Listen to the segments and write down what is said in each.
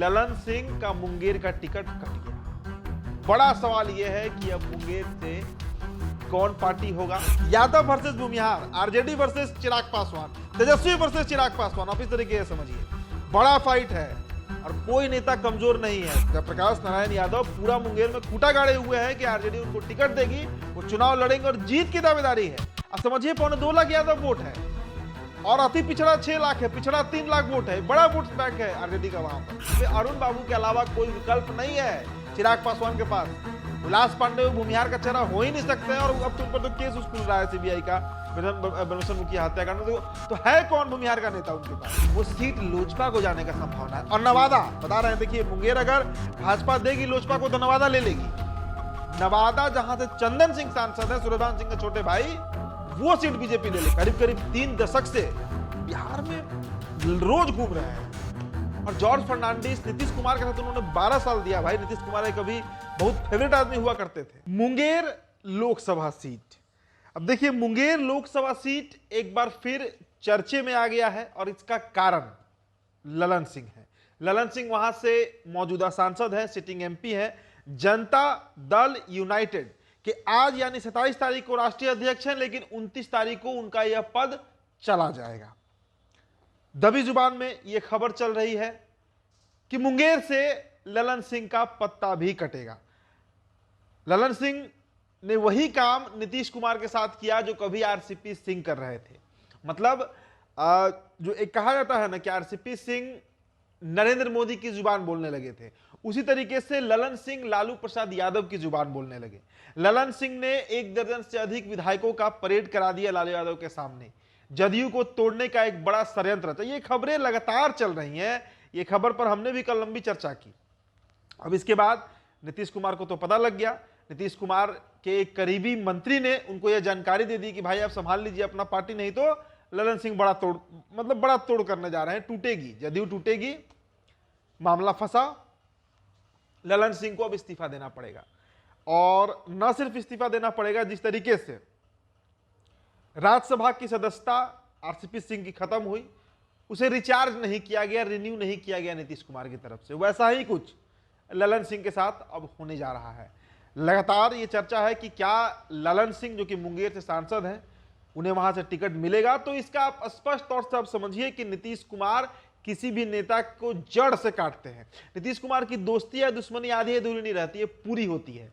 ललन सिंह का मुंगेर का ticket cut गया। बड़ा सवाल यह है कि अब मुंगेर से कौन पार्टी होगा। Yadav versus Bhumihar, RJD versus Chirag Paswan, Tejashwi versus Chirag Paswan. आप इस तरीके से समझिए, बड़ा फाइट है और कोई नेता कमजोर नहीं है। जयप्रकाश नारायण यादव पूरा मुंगेर में खूंटा गाड़े हुए हैं कि आरजेडी उनको टिकट देगी, वो चुनाव लड़ेंगे और जीत की दावेदारी है। अब समझिए 2.25 लाख यादव वोट है और अति पिछड़ा 6 लाख है, पिछड़ा 3 लाख वोट है। बड़ा वोट बैंक है आरजेडी का वहां पर। अरुण बाबू के अलावा कोई विकल्प नहीं है चिराग पासवान के पास। विलास पांडे भूमिहार का चेहरा हो ही नहीं सकते हैं और अब तुम पर तो केस खुल रहा है सीबीआई का बनोसन मुखी हत्याकांड में। तो है कौन भूमिहार का नेता उनके पास? वो सीट लोजपा को जाने का संभावना है। और नवादा बता रहे हैं, देखिए मुंगेर अगर भाजपा देगी लोजपा को तो नवादा ले लेगी। नवादा जहां से चंदन सिंह सांसद है, सूर्यभान सिंह के छोटे भाई, वो सीट बीजेपी ले ले। करीब करीब 3 दशक से बिहार में रोज घूम रहे हैं। और जॉर्ज फर्नांडिस नीतीश कुमार के साथ उन्होंने 12 साल दिया। भाई नीतीश कुमार एक कभी बहुत फेवरेट आदमी हुआ करते थे। मुंगेर लोकसभा सीट, अब देखिए मुंगेर लोकसभा सीट एक बार फिर चर्चे में आ गया है और इसका कारण ललन सिंह है। ललन सिंह वहां से मौजूदा सांसद है, सिटिंग एमपी है, जनता दल यूनाइटेड के आज यानी 27 तारीख को राष्ट्रीय अध्यक्ष हैं, लेकिन 29 तारीख को उनका यह पद चला जाएगा। दबी जुबान में यह खबर चल रही है कि मुंगेर से ललन सिंह का पत्ता भी कटेगा। ललन सिंह ने वही काम नीतीश कुमार के साथ किया जो कभी आरसीपी सिंह कर रहे थे। मतलब जो एक कहा जाता है ना कि आरसीपी सिंह नरेंद्र मोदी की जुबान बोलने लगे थे, उसी तरीके से ललन सिंह लालू प्रसाद यादव की जुबान बोलने लगे। ललन सिंह ने 1 दर्जन से अधिक विधायकों का परेड करा दिया लालू यादव के सामने। जदयू को तोड़ने का एक बड़ा षड्यंत्र था। ये खबरें लगातार चल रही हैं। ये खबर पर हमने भी कल लंबी चर्चा की। अब इसके बाद नीतीश कुमार को तो पता लग गया। नीतीश कुमार के एक करीबी मंत्री ने उनको यह जानकारी दे दी कि भाई आप संभाल लीजिए अपना पार्टी, नहीं तो ललन सिंह बड़ा तोड़ करने जा रहे हैं, टूटेगी, जदयू टूटेगी, मामला फंसा। ललन सिंह को अब इस्तीफा देना पड़ेगा। और न सिर्फ इस्तीफा देना पड़ेगा, जिस तरीके से राज्यसभा की सदस्यता आरसीपी सिंह की खत्म हुई, उसे रिचार्ज नहीं किया गया, रिन्यू नहीं किया गया नीतीश कुमार की तरफ से, वैसा ही कुछ ललन सिंह के साथ अब होने जा रहा है। लगातार ये चर्चा है कि क्या ललन सिंह जो कि मुंगेर से सांसद हैं, उन्हें वहां से टिकट मिलेगा। तो इसका आप स्पष्ट तौर से आप समझिए कि नीतीश कुमार किसी भी नेता को जड़ से काटते हैं। नीतीश कुमार की दोस्ती या दुश्मनी आधी अधूरी नहीं रहती है, पूरी होती है।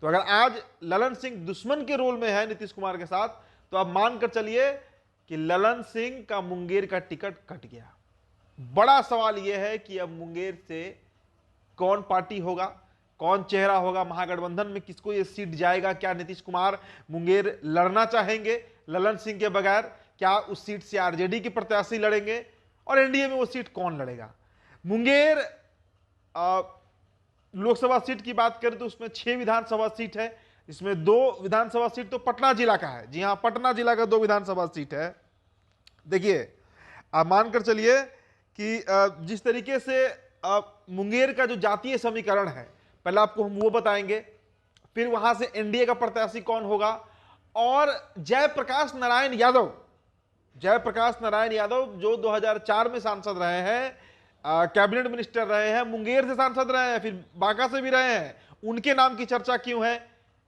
तो अगर आज ललन सिंह दुश्मन के रोल में है नीतीश कुमार के साथ, तो आप मानकर चलिए कि ललन सिंह का मुंगेर का टिकट कट गया। बड़ा सवाल यह है कि अब मुंगेर से कौन पार्टी होगा, कौन चेहरा होगा महागठबंधन में, किसको यह सीट जाएगा। क्या नीतीश कुमार मुंगेर लड़ना चाहेंगे ललन सिंह के बगैर? क्या उस सीट से आरजेडी के प्रत्याशी लड़ेंगे और एनडीए में वो सीट कौन लड़ेगा? मुंगेर लोकसभा सीट की बात करें तो उसमें 6 विधानसभा सीट है, इसमें 2 विधानसभा सीट तो पटना जिला का है। जी हां, पटना जिला का 2 विधानसभा सीट है। देखिए आप मानकर चलिए कि जिस तरीके से मुंगेर का जो जातीय समीकरण है, पहले आपको हम वो बताएंगे, फिर वहां से एनडीए का प्रत्याशी कौन होगा। और जयप्रकाश नारायण यादव जो 2004 में सांसद रहे हैं, कैबिनेट मिनिस्टर रहे हैं, मुंगेर से सांसद रहे हैं, फिर बांका से भी रहे हैं, उनके नाम की चर्चा क्यों है?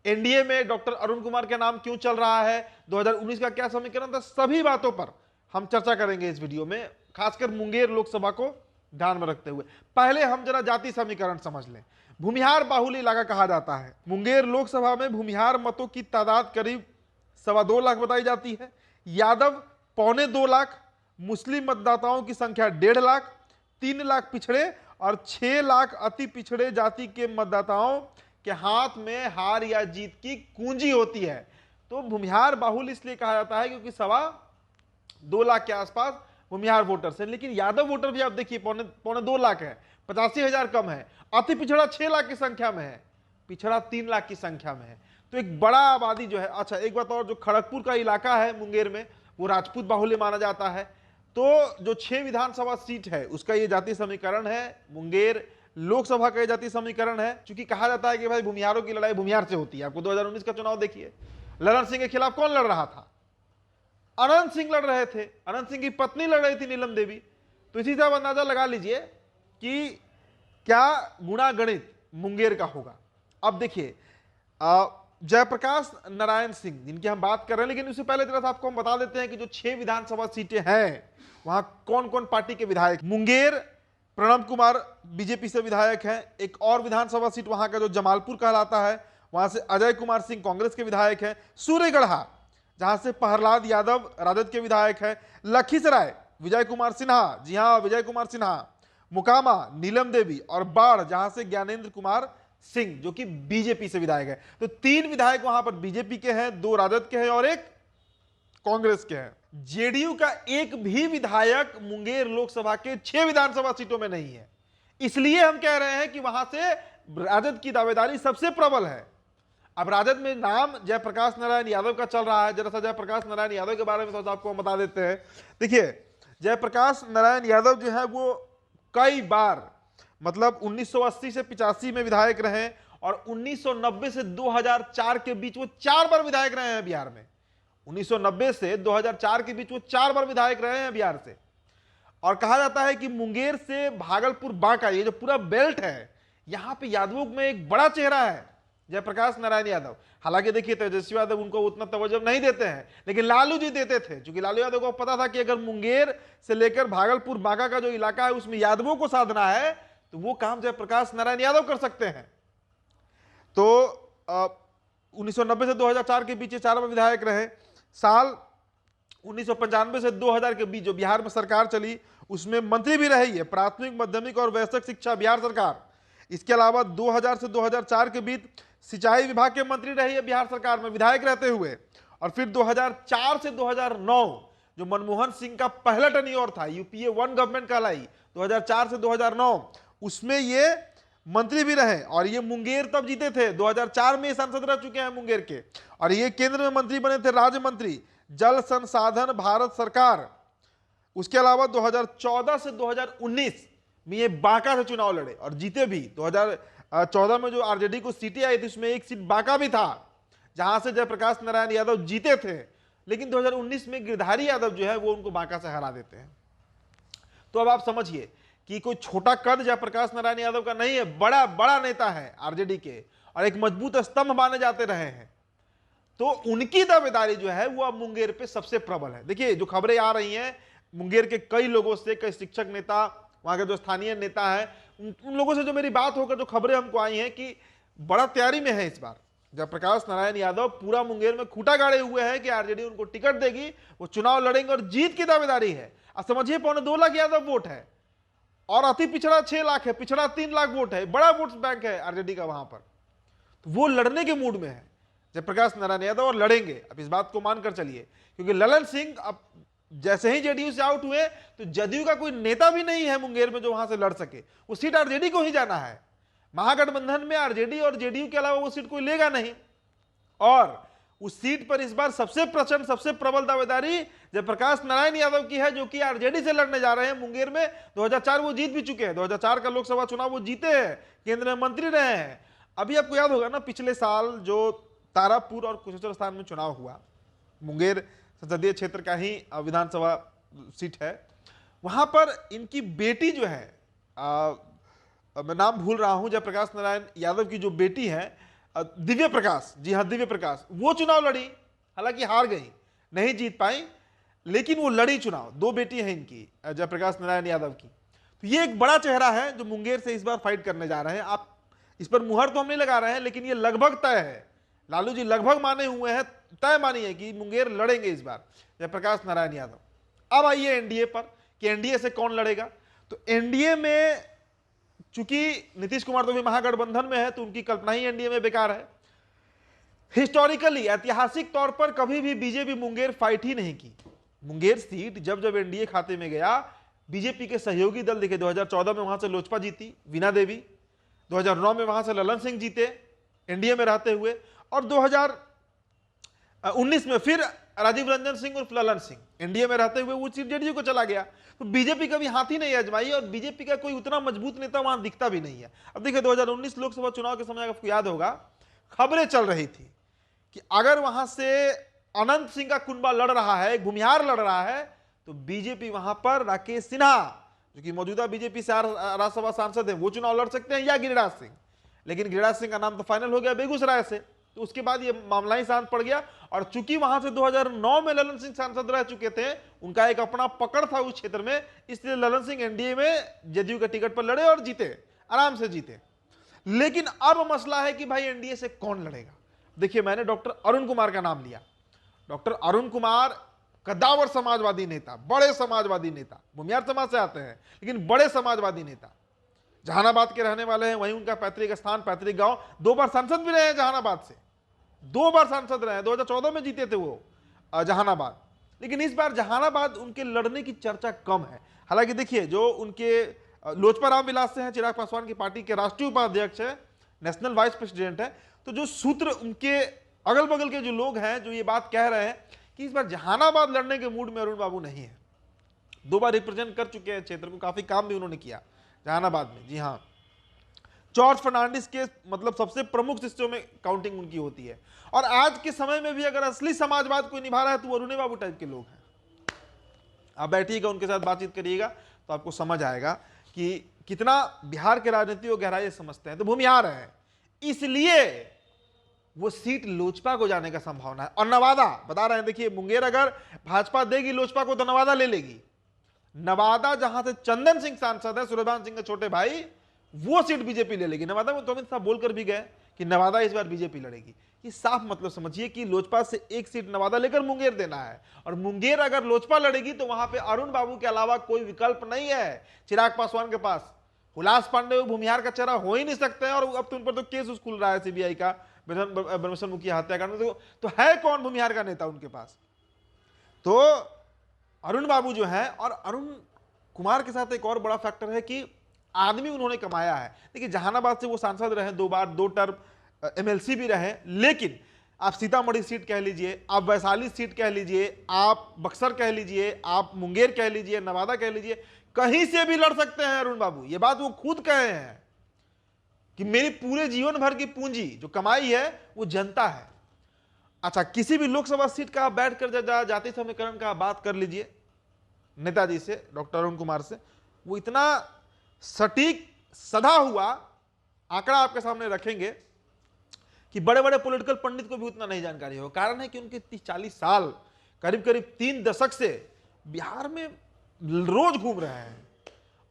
एनडीए में डॉक्टर अरुण कुमार का नाम क्यों चल रहा है? 2019 का क्या समीकरण था? सभी बातों पर हम चर्चा करेंगे इस वीडियो में, खासकर मुंगेर लोकसभा को ध्यान में रखते हुए। पहले हम जरा जाति समीकरण समझ लें। भूमिहार बाहुल्य इलाका कहा जाता है। मुंगेर लोकसभा में भूमिहार मतों की तादाद करीब 2.25 लाख बताई जाती है। यादव 2.25 लाख, मुस्लिम मतदाताओं की संख्या 1.5 लाख, 3 लाख पिछड़े और 6 लाख अति पिछड़े जाति के मतदाताओं के हाथ में हार या जीत की कुंजी होती है। तो भूमिहार बाहुल्य इसलिए कहा जाता है क्योंकि 2.25 लाख के आसपास भूमिहार वोटर्स हैं। लेकिन यादव वोटर भी आप देखिए 2.25 लाख है, 85,000 कम है। अति पिछड़ा 6 लाख की संख्या में है, पिछड़ा 3 लाख की संख्या में है। तो एक बड़ा आबादी जो है। अच्छा एक बात और, जो खड़गपुर का इलाका है मुंगेर में, वो राजपूत बाहुल्य माना जाता है। तो जो 6 विधानसभा सीट है उसका ये जातीय समीकरण है। मुंगेर लोकसभा का जातीय समीकरण है। चूंकि कहा जाता है कि भाई भूमिहारों की लड़ाई भूमिहार से होती है। आपको 2019 का चुनाव देखिए, ललन सिंह के खिलाफ कौन लड़ रहा था? अनंत सिंह लड़ रहे थे। अनंत सिंह की पत्नी लड़ रही थी नीलम देवी। तो इसी तरह अंदाजा लगा लीजिए कि क्या गुणागणित मुंगेर का होगा? अब देखिए, जयप्रकाश नारायण सिंह जिनकी हम बात कर रहे हैं, लेकिन उससे पहले तरह आपको हम बता देते हैं कि जो 6 विधानसभा सीटें हैं वहां कौन कौन पार्टी के विधायक। मुंगेर प्रणब कुमार बीजेपी से विधायक हैं। एक और विधानसभा सीट वहां का जो जमालपुर कहलाता है, वहां से अजय कुमार सिंह कांग्रेस के विधायक हैं। सूर्यगढ़ा जहां से प्रहलाद यादव राजद के विधायक हैं। लखीसराय विजय कुमार सिन्हा, जी हां विजय कुमार सिन्हा। मुकामा नीलम देवी, और बाढ़ जहां से ज्ञानेंद्र कुमार सिंह जो कि बीजेपी से विधायक है। तो 3 विधायक वहां पर बीजेपी के हैं, 2 राजद के हैं और 1 कांग्रेस के हैं। जेडीयू का एक भी विधायक मुंगेर लोकसभा के 6 विधानसभा सीटों में नहीं है। इसलिए हम कह रहे हैं कि वहां से राजद की दावेदारी सबसे प्रबल है। अब राजद में नाम जयप्रकाश नारायण यादव का चल रहा है। जरा सा जयप्रकाश नारायण यादव के बारे में थोड़ा सा आपको हम बता देते हैं। देखिए, जयप्रकाश नारायण यादव जो है वो कई बार, मतलब 1980 से 85 में विधायक रहे और 1990 से 2004 के बीच वो 4 बार विधायक रहे हैं बिहार में। 1990 से 2004 के बीच वो 4 बार विधायक रहे हैं बिहार से। और कहा जाता है कि मुंगेर से भागलपुर बांका, ये जो पूरा बेल्ट है, यहां पे यादवों में एक बड़ा चेहरा है जयप्रकाश नारायण यादव। हालांकि देखिए, तेजस्वी यादव उनको उतना तवज्जो नहीं देते हैं, लेकिन लालू जी देते थे, क्योंकि लालू यादव को पता था कि अगर मुंगेर से लेकर भागलपुर बांका का जो इलाका है उसमें यादवों को साधना है तो वो काम जयप्रकाश नारायण यादव कर सकते हैं। तो 1990 से 2004 के बीच 4 बार विधायक रहे। साल 1995 से 2000 के बीच जो बिहार में सरकार चली उसमें मंत्री भी रही है, प्राथमिक माध्यमिक और वयस्क शिक्षा बिहार सरकार। इसके अलावा 2000 से 2004 के बीच सिंचाई विभाग के मंत्री रही है बिहार सरकार में विधायक रहते हुए। और फिर 2004 से 2009 जो मनमोहन सिंह का पहला टर्न्योर था, यूपीए 1 गवर्नमेंट कहलाई, 2004 से 2009 उसमें ये मंत्री भी रहे। और ये मुंगेर तब जीते थे, 2004 में सांसद रह चुके हैं मुंगेर के। और ये केंद्र में मंत्री बने थे, राज्य मंत्री जल संसाधन भारत सरकार। उसके अलावा 2014 से 2019 में ये बांका से चुनाव लड़े और जीते भी। 2014 में जो आरजेडी को सीटें आई थी उसमें एक सीट बांका भी था, जहां से जयप्रकाश नारायण यादव जीते थे। लेकिन 2019 में गिरधारी यादव जो है वो उनको बांका से हरा देते हैं। तो अब आप समझिए कि कोई छोटा कद जयप्रकाश नारायण यादव का नहीं है, बड़ा बड़ा नेता है आरजेडी के और एक मजबूत स्तंभ माने जाते रहे हैं। तो उनकी दावेदारी जो है वो अब मुंगेर पे सबसे प्रबल है। देखिए, जो खबरें आ रही हैं मुंगेर के कई लोगों से, कई शिक्षक नेता, वहां के जो स्थानीय नेता है, उन लोगों से जो मेरी बात होकर जो खबरें हमको आई हैं कि बड़ा तैयारी में है इस बार जयप्रकाश नारायण यादव। पूरा मुंगेर में खूंटा गाड़े हुए हैं कि आरजेडी उनको टिकट देगी, वो चुनाव लड़ेंगे और जीत की दावेदारी है। अब समझिए, 2.25 लाख यादव वोट है और अति पिछड़ा 6 लाख है, पिछड़ा 3 लाख वोट है, बड़ा वोट बैंक है आरजेडी का वहां पर। तो वो लड़ने के मूड में है जयप्रकाश नारायण यादव और लड़ेंगे। अब इस बात को मानकर चलिए, क्योंकि ललन सिंह अब जैसे ही जेडीयू से आउट हुए तो जदयू का कोई नेता भी नहीं है मुंगेर में जो वहां से लड़ सके। वो सीट आरजेडी को ही जाना है। महागठबंधन में आरजेडी और जेडीयू के अलावा वो सीट कोई लेगा नहीं। और उस सीट पर इस बार सबसे प्रचंड, सबसे प्रबल दावेदारी जयप्रकाश नारायण यादव की है, जो कि आरजेडी से लड़ने जा रहे हैं मुंगेर में। 2004 वो जीत भी चुके हैं, 2004 का लोकसभा चुनाव वो जीते हैं, केंद्र में मंत्री रहे हैं। अभी आपको याद होगा ना, पिछले साल जो तारापुर और कुशेश्वर स्थान में चुनाव हुआ, मुंगेर संसदीय क्षेत्र का ही विधानसभा सीट है, वहां पर इनकी बेटी जो है, मैं नाम भूल रहा हूं, जयप्रकाश नारायण यादव की जो बेटी है दिव्य प्रकाश, जी हाँ दिव्य प्रकाश, वो चुनाव लड़ी। हालांकि हार गई, नहीं जीत पाई, लेकिन वो लड़ी चुनाव। 2 बेटी हैं इनकी, जयप्रकाश नारायण यादव की। तो ये एक बड़ा चेहरा है जो मुंगेर से इस बार फाइट करने जा रहे हैं। आप इस पर मुहर तो हम नहीं लगा रहे हैं, लेकिन ये लगभग तय है। लालू जी लगभग माने हुए हैं, तय मानिए कि मुंगेर लड़ेंगे इस बार जयप्रकाश नारायण यादव। अब आइए एनडीए पर कि एनडीए से कौन लड़ेगा। तो एनडीए में चूंकि नीतीश कुमार तो भी महागठबंधन में है, तो उनकी कल्पना ही एनडीए में बेकार है। हिस्टोरिकली, ऐतिहासिक तौर पर कभी भी बीजेपी मुंगेर फाइट ही नहीं की। मुंगेर सीट जब जब एनडीए खाते में गया, बीजेपी के सहयोगी दल देखे, 2014 में वहां से लोजपा जीती, वीणा देवी, 2009 में वहां से ललन सिंह जीते एनडीए में रहते हुए, और 2019 में फिर राजीव रंजन सिंह और ललन सिंह एनडीए में रहते हुए वो सीट जेडीयू को चला गया। तो बीजेपी कभी हाथ ही नहीं आजमाई और बीजेपी का कोई उतना मजबूत नेता वहां दिखता भी नहीं है। अब देखिए, 2019 लोकसभा चुनाव के समय आपको याद होगा, खबरें चल रही थी कि अगर वहां से अनंत सिंह का कुनबा लड़ रहा है, भूमिहार लड़ रहा है, तो बीजेपी वहां पर राकेश सिन्हा जो कि मौजूदा बीजेपी से राज्यसभा सांसद है, वो चुनाव लड़ सकते हैं, या गिरिराज सिंह। लेकिन गिरिराज सिंह का नाम तो फाइनल हो गया बेगूसराय से, तो उसके बाद ये मामला ही शांत पड़ गया। और चूंकि वहां से 2009 में ललन सिंह सांसद रह चुके थे, उनका एक अपना पकड़ था उस क्षेत्र में, इसलिए ललन सिंह एनडीए में जदयू के टिकट पर लड़े और जीते, आराम से जीते। लेकिन अब मसला है कि भाई एनडीए से कौन लड़ेगा। देखिए, मैंने डॉक्टर अरुण कुमार का नाम लिया। डॉक्टर अरुण कुमार कद्दावर समाजवादी नेता, बड़े समाजवादी नेता, भूमिहार समाज से आते हैं लेकिन बड़े समाजवादी नेता, जहानाबाद के रहने वाले हैं, वहीं उनका पैतृक स्थान, पैतृक गांव। 2 बार सांसद भी रहे हैं जहानाबाद से, 2 बार सांसद रहे हैं, 2014 में जीते थे वो जहानाबाद। लेकिन इस बार जहानाबाद उनके लड़ने की चर्चा कम है। हालांकि देखिए, जो उनके लोजपा रामविलास से हैं, चिराग पासवान की पार्टी के राष्ट्रीय उपाध्यक्ष है, नेशनल वाइस प्रेसिडेंट है, तो जो सूत्र उनके अगल बगल के जो लोग हैं जो ये बात कह रहे हैं कि इस बार जहानाबाद लड़ने के मूड में अरुण बाबू नहीं है। 2 बार रिप्रेजेंट कर चुके हैं क्षेत्र को, काफी काम भी उन्होंने किया जहानाबाद में। जी हाँ, जॉर्ज फर्नांडिस के मतलब सबसे प्रमुख शिष्यों में काउंटिंग उनकी होती है। और आज के समय में भी अगर असली समाजवाद कोई निभा रहा है तो वो अरुण बाबू टाइप के लोग हैं। आप बैठिएगा, उनके साथ बातचीत करिएगा तो आपको समझ आएगा कि कितना बिहार के राजनीति को गहराई समझते हैं। तो भूमिहार है, इसलिए वो सीट लोजपा को जाने का संभावना है। और नवादा बता रहे हैं, देखिए मुंगेर अगर भाजपा देगी लोजपा को तो नवादा ले लेगी। नवादा जहां से चंदन सिंह सांसद है, सूर्यभान सिंह के छोटे भाई, वो सीट बीजेपी ले लेगी। नवादा में तो अमित शाह बोलकर भी गए कि नवादा इस बार बीजेपी लड़ेगी। ये साफ मतलब समझिए कि लोजपा से एक सीट नवादा लेकर मुंगेर देना है। और मुंगेर अगर लोजपा लड़ेगी तो वहां पे अरुण बाबू के अलावा कोई विकल्प नहीं है चिराग पासवान के पास। हुलास पांडे भूमिहार का चेहरा हो ही नहीं सकते हैं। और अब तो उन पर तो केस खुल रहा है सीबीआई का, ब्रह्मेश्वर मुखिया हत्याकांड में। तो है कौन भूमिहार का नेता उनके पास? तो अरुण बाबू जो है, और अरुण कुमार के साथ एक और बड़ा फैक्टर है कि आदमी उन्होंने कमाया है। देखिए, जहानाबाद से वो सांसद रहे 2 बार, 2 टर्म एमएलसी भी रहे। लेकिन आप सीतामढ़ी सीट कह लीजिए, आप वैशाली सीट कह लीजिए, आप बक्सर कह लीजिए, आप मुंगेर कह लीजिए, नवादा कह लीजिए, कहीं से भी लड़ सकते हैं अरुण बाबू। ये बात वो खुद कहे हैं कि मेरी पूरे जीवन भर की पूंजी जो कमाई है वो जनता है। अच्छा, किसी भी लोकसभा सीट का आप बैठ कर जाति समीकरण का बात कर लीजिए नेताजी से, डॉक्टर अरुण कुमार से, वो इतना सटीक सधा हुआ आंकड़ा आपके सामने रखेंगे कि बड़े बड़े पॉलिटिकल पंडित को भी उतना नहीं जानकारी हो। कारण है कि उनके 30-40 साल, करीब करीब 3 दशक से बिहार में रोज घूम रहे हैं।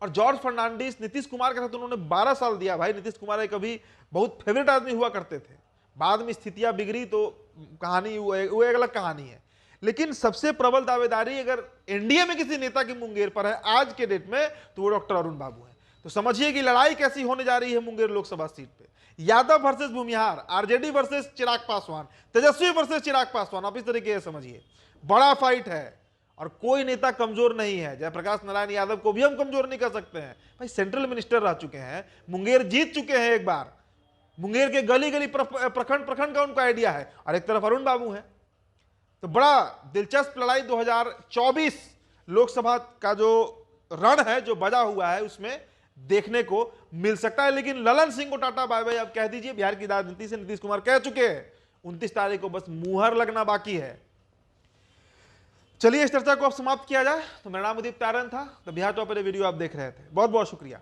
और जॉर्ज फर्नांडिस, नीतीश कुमार के साथ उन्होंने 12 साल दिया। भाई, नीतीश कुमार एक कभी बहुत फेवरेट आदमी हुआ करते थे, बाद में स्थितियां बिगड़ी तो कहानी वो एक अलग कहानी है। लेकिन सबसे प्रबल दावेदारी अगर एनडीए में किसी नेता की मुंगेर पर है आज के डेट में, तो वो डॉक्टर अरुण बाबू है। तो समझिए कि लड़ाई कैसी होने जा रही है मुंगेर लोकसभा सीट पे। Yadav versus Bhumihar, RJD versus Chirag Paswan, Tejashwi versus Chirag Paswan, आप इस तरीके से समझिए। बड़ा फाइट है और कोई नेता कमजोर नहीं है। जयप्रकाश नारायण यादव को भी हम कमजोर नहीं कर सकते हैं। भाई, सेंट्रल मिनिस्टर रह चुके हैं, मुंगेर जीत चुके हैं एक बार, मुंगेर के गली गली प्रखंड प्रखंड का उनका आइडिया है। और एक तरफ अरुण बाबू है। तो बड़ा दिलचस्प लड़ाई 2024 लोकसभा का जो रण है, जो बजा हुआ है, उसमें देखने को मिल सकता है। लेकिन ललन सिंह को टाटा बाय बाय आप कह दीजिए। बिहार की राजनीति से नीतीश कुमार कह चुके हैं 29 तारीख को बस मुहर लगना बाकी है। चलिए, इस चर्चा को अब समाप्त किया जाए। तो मेरा नाम उदीप तारन था। तो बिहार टॉप पर वीडियो आप देख रहे थे। बहुत बहुत शुक्रिया।